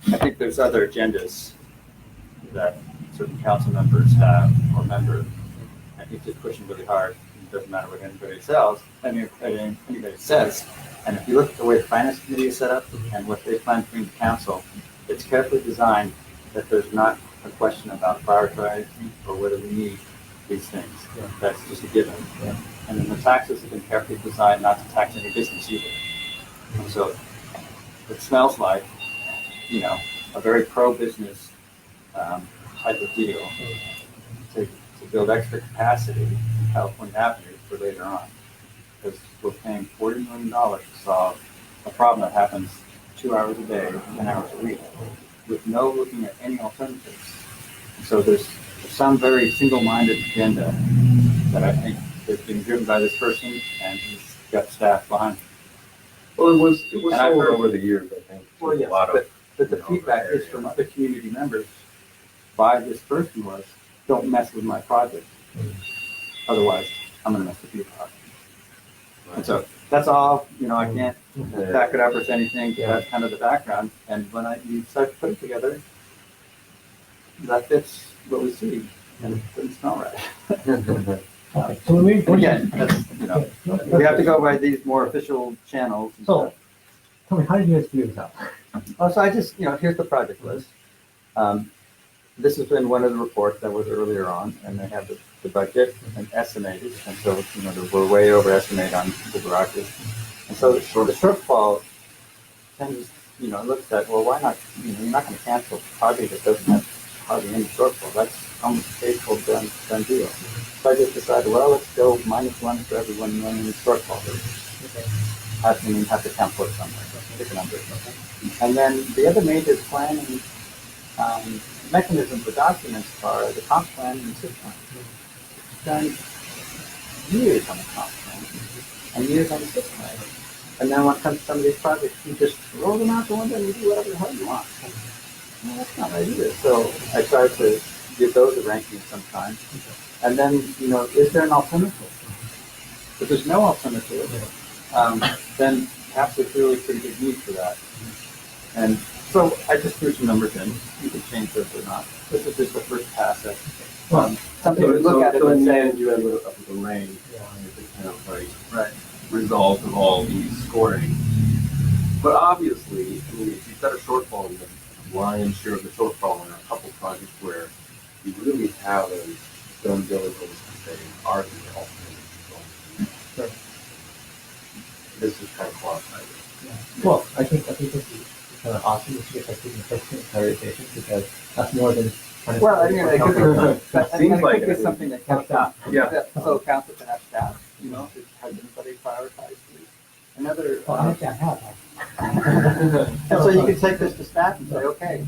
I think there's other agendas that certain council members have or member. I think just pushing really hard. It doesn't matter what anybody says. Anybody says. And if you look at the way the finance committee is set up and what they plan to bring to council, it's carefully designed that there's not a question about prioritizing or whether we need these things. Yeah. That's just a given. Yeah. And then the taxes have been carefully designed not to tax any business either. And so it smells like, a very pro-business type of deal to build extra capacity in California Avenue for later on. Because we're paying $40 million to solve a problem that happens 2 hours a day, 10 hours a week, with no looking at any alternatives. And so there's some very single-minded agenda that I think has been driven by this person, and he's got staff behind him. Well, it was sold over the years, I think. Well, yes, but the feedback is from other community members by this person was, don't mess with my project. Otherwise, I'm going to mess with your project. Right. And so that's all, I can't back it up or say anything. Yeah. That's kind of the background. And when you start to put it together, that fits what we see. And it doesn't smell right. Okay. So again, that's, we have to go by these more official channels. So, tell me, how did you guys figure this out? So I just, here's the project list. This has been one of the reports that was earlier on, and they have the budget and estimated, and so, we're way overestimate on the garages. And so the shortfall tends, looks at, well, why not, you're not going to cancel a project that doesn't have hardly any shortfall. That's almost a faithful done deal. So I just decided, well, let's go -1 for every 1 million shortfall. Okay. You have to count for it somewhere, so pick a number. Okay. And then the other major planning mechanism for documents are the comp plan and the SIP plan. It's done years on the comp plan and years on the SIP plan. And then when it comes to some of these projects, you just roll them out the window and you do whatever the hell you want. Well, that's not right either. So I tried to give those a ranking sometime. And then, is there an alternative? If there's no alternative, then perhaps there's really pretty good need for that. And so I just threw some numbers in. You can change those or not. This is just the first pass at something to look at it and say, you have a range, it's kind of like result of all these scoring. But obviously, if you've got a shortfall in the lion's share of the shortfall in a couple projects where you really haven't done diligence to say, are the alternatives going to be? This is kind of qualified. Yeah. Well, I think this is kind of awesome to get that significant prioritization because that's more than. Well, I mean, it could be something that comes up. Yeah. So council can have staff. Has anybody prioritized these? Another. Well, I can't have. And so you can take this to staff and say, okay,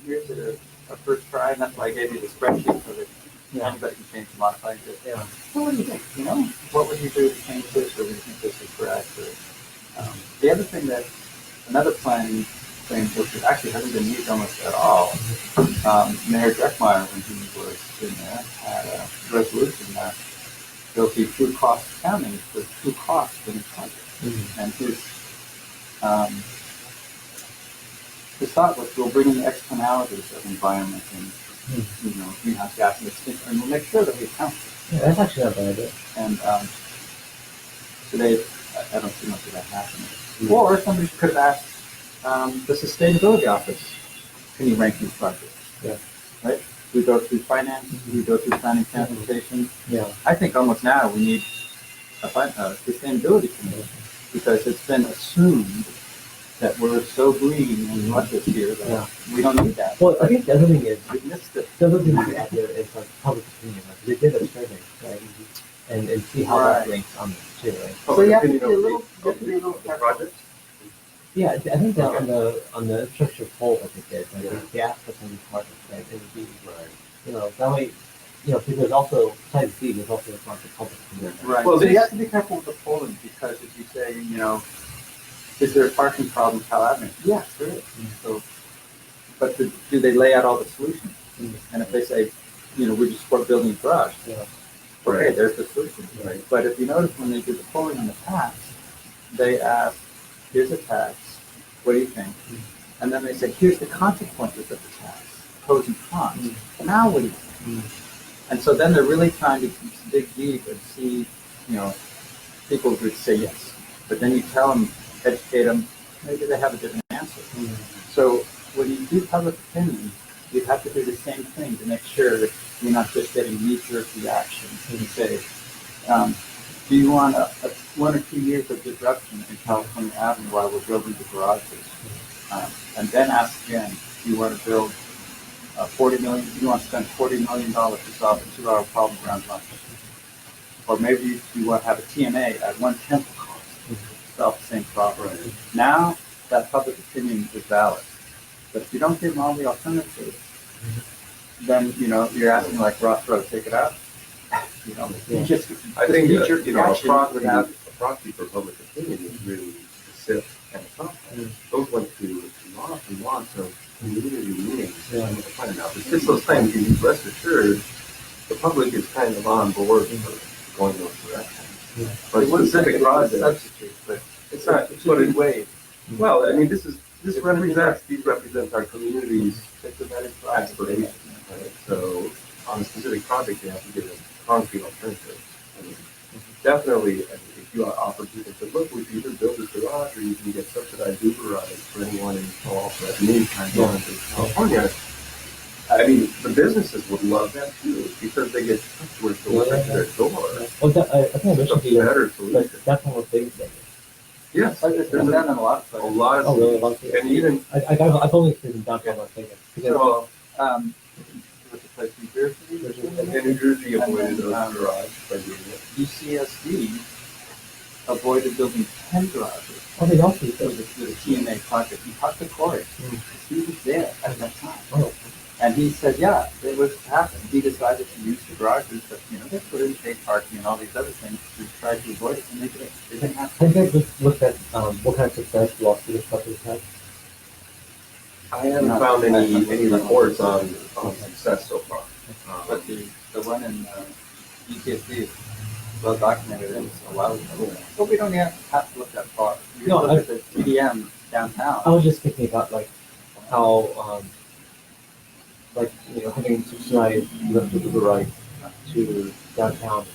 here's a first try, and that's why I gave you the spreadsheet so that anybody can change and modify it. Yeah. So what do you think? What would you do to change this, or would you think this is correct? Or, the other thing another planning thing, which actually hasn't been used almost at all, Mayor Dreckmeyer, when he was in there, had a resolution that there'll be true cost accounting for true costs in the project. And his thought was we'll bring in the externalities of environment and greenhouse gas emissions, and we'll make sure that we account for it. Yeah, that's actually not a bad idea. And today, I don't see much of that happening. Or somebody could have asked the sustainability office, can you rank these projects? Yeah. Right? We go through finance, we go through planning, transportation. Yeah. I think almost now we need a sustainability committee because it's been assumed that we're so green and luscious here that we don't need that. Well, I think the other thing is, we missed it. the other thing we have there is like public opinion. Like they did a survey, right? And see how that ranks on this too, right? So you have to be a little projects. Yeah, I think that on the infrastructure poll that they did, like they asked for some of these projects, right? It would be, that way, because there's also, besides B, there's also the public opinion. Right. Well, so you have to be careful with the polling because if you say, is there a parking problem in Palo Alto? Yes, there is. So, but do they lay out all the solutions? And if they say, we just support building a garage, okay, there's the solution. Right. But if you notice when they do the polling in the past, they ask, here's a tax, what do you think? And then they say, here's the consequences of this house, pros and cons. Now what do you think? And so then they're really trying to dig deep and see, people would say yes. But then you tell them, educate them, maybe they have a different answer. So when you do public opinion, you have to do the same thing to make sure that you're not just getting knee-jerk reactions. And you say, do you want a 1 or 2 years of disruption in California Avenue while we're building the garages? And then ask again, do you want to build $40 million? Do you want to spend $40 million to solve a 2-hour problem around lunch? Or maybe you want to have a TMA at 1/10 the cost to solve the same problem. Right. Now that public opinion is valid. But if you don't give them all the alternatives, then you're asking like Ross Road, take it out. You just I think knee-jerk a reaction without- proxy for public opinion is really the SIP and the top. Those went to lots and lots of community meetings. It's just those things. You can rest assured, the public is kind of on board for going those directions. But specific projects, substitute, but it's not. it's But a way. well, I mean, this represents our community's aspirations, right? So on a specific project, you have to give them concrete alternatives. I mean, definitely, if you offer people, say, look, we can either build a garage or you can get subsidized Uber rides for anyone in Palo Alto at any time going to California. I mean, the businesses would love that too because they get customers delivered to their door. Well, I think I It's a mentioned better but solution. that's not what they say. Yes, It's been done in a lot of a places. lot of Oh, really? A lot of and even I've only seen in downtown Las Vegas. Because so, What's the place, New Jersey? in New Jersey avoided those garage by doing it. UCSD avoided building 10 garages they also with a TMA project. He talked to Coale. He was there at that time. Oh. And he said, yeah, it was happening. He decided to use the garages, but they put in paid parking and all these other things to try to avoid it, and they did. They didn't have Have you to. guys just looked at what kind of success Las Vegas Clusters had? I haven't found any reports on success so far. But the one in UCSD is well documented and it's a while ago. But we don't have to look that far. You No, look at the TDM downtown. I was just thinking about how having subsidized lift Uber ride to downtown,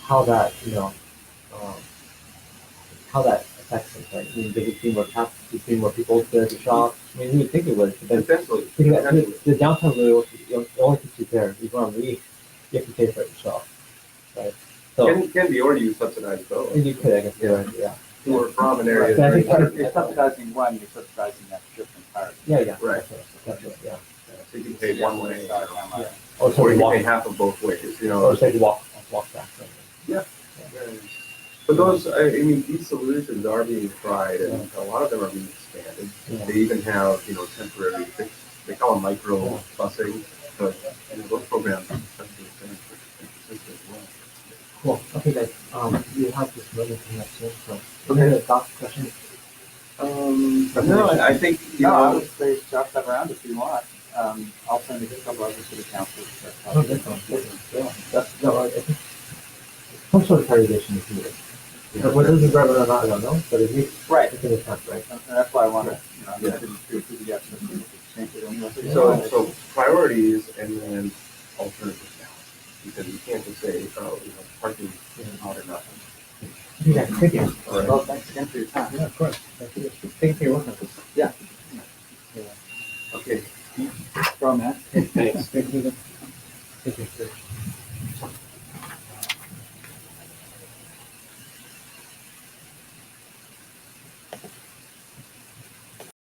how that how that affects it, right? I mean, does it bring more traffic? Does it bring more people there to shop? I mean, you would think it would, but then Potentially. the downtown really only keeps you there. If you want to leave, you have to pay for it yourself, right? So Can be, or you subsidize both. you could, I guess, yeah. Or from an area. But I think that's You're subsidizing one, you're subsidizing that trip entirely. Yeah. Right. That's right, yeah. So you can pay one way, Yeah. Or or so you can walk, pay half of both ways, or say you walk back. Right? But those, I mean, these solutions are being tried, and a lot of them are being expanded. Yeah. They even have, temporary fix. They call them micro busing, but those programs are essentially consistent as well. Cool. Okay, guys. You have this meeting coming up soon, so any thoughts, questions? No, I think, I would say shop that around if you want. I'll send a couple others to the council. Oh, that's fine. Yeah. I think some sort of prioritization is needed. But whether it's relevant or not, I don't know. But at least Right. it's in the front, right? And that's why I wanted, I Yeah. didn't do PDFs and change it anyway. So priorities and then alternatives now, because you can't just say, parking is not enough. Yeah, thank you. All right. Well, thanks again for your time. Yeah, of course. Thank you. Thank you for your work on this. Yeah. Okay. From that. Thanks. Thank you. Thank you.